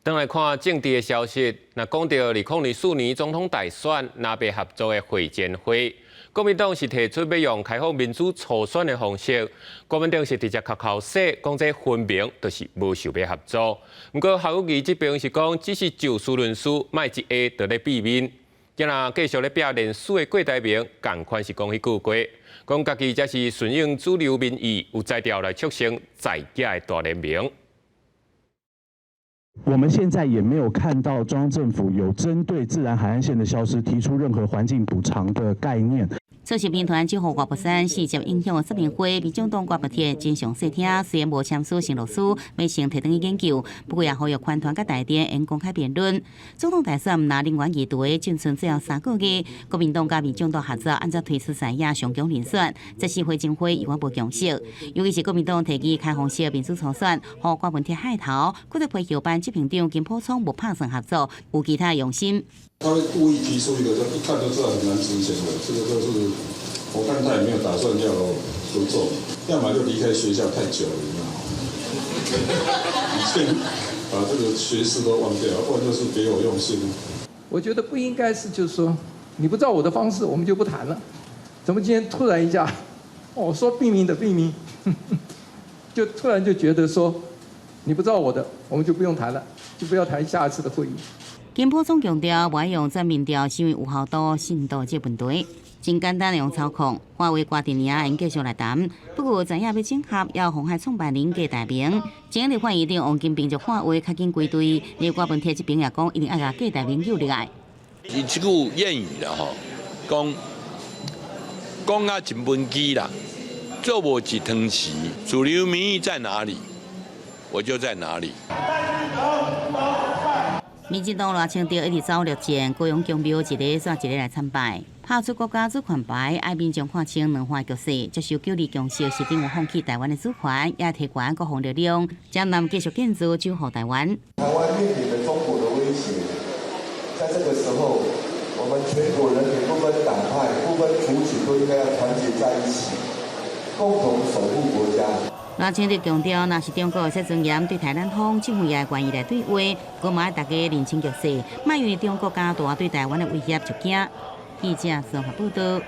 当来看政治的消息，那讲到2004年总统大选南北合作的会见会，国民党是提出要用开放民主初选的方式，国民党是直接口说，讲这分明就是无想要合作。不过侯友宜这边是讲，只是就事论事，卖一下就咧避免。今仔继续咧表连署的郭台铭，同款是讲迄句话，讲家己才是顺应主流民意，有才调来促成在假的大联盟。 我们现在也没有看到中央政府有针对自然海岸线的消失提出任何环境补偿的概念。 促成兵团7号外部山细节影响的说明会，民众党外部铁真详细听，虽然无签署承诺书，未成提等于研究，不过也呼吁宽团甲大典应公开辩论。总统大选拿另外议题，仅剩最后3个月，国民党甲民众党合作按照推出赛亚上强人选，这次会前会永远无共识。尤其是国民党提议开放式民主初选，和郭文铁害头，搁在配合办执行长金溥聪无拍算合作，有其他用心。 他会故意提出一个，一看就知道很难执行的，这个就是我看他也没有打算要合作，要么就离开学校太久了，你知道吗？已经把这个学识都忘掉，或者就是别有用心。我觉得不应该是，就是说你不照我的方式，我们就不谈了。怎么今天突然一下，说避免的避免，就突然就觉得说你不照我的，我们就不用谈了，就不要谈下一次的会议。 金溥聪强调，不用转民调是因为有效度、信度这问题，真简单用操控。华为挂电影应继续来谈。不过知影要整合，要红海创办人郭台铭，前日会议长王金平就华为较紧归队，连郭文铁这边也讲一定要甲郭台铭有入来。伊即句谚语啦吼，讲啊真文机啦，做无一汤匙，主流民意在哪里，我就在哪里。 民进党赖清德一直走路线，高雄公庙一个煞一个来参拜，拍出国家主权牌，爱民众看清两岸局势，接受9日共识是定有放弃台湾的主权，也提悬各项力量，将南继续建筑守护台湾。台湾面临的中国的威胁，在这个时候，我们全国人民不分党派、不分族群，都应该要团结在一起，共同守护国家。 赖清德强调，若是中国有些尊严对台湾方，政府也愿意来对话，我嘛要大家认清局势，莫因为中国加大对台湾的威胁就惊。记者综合报道。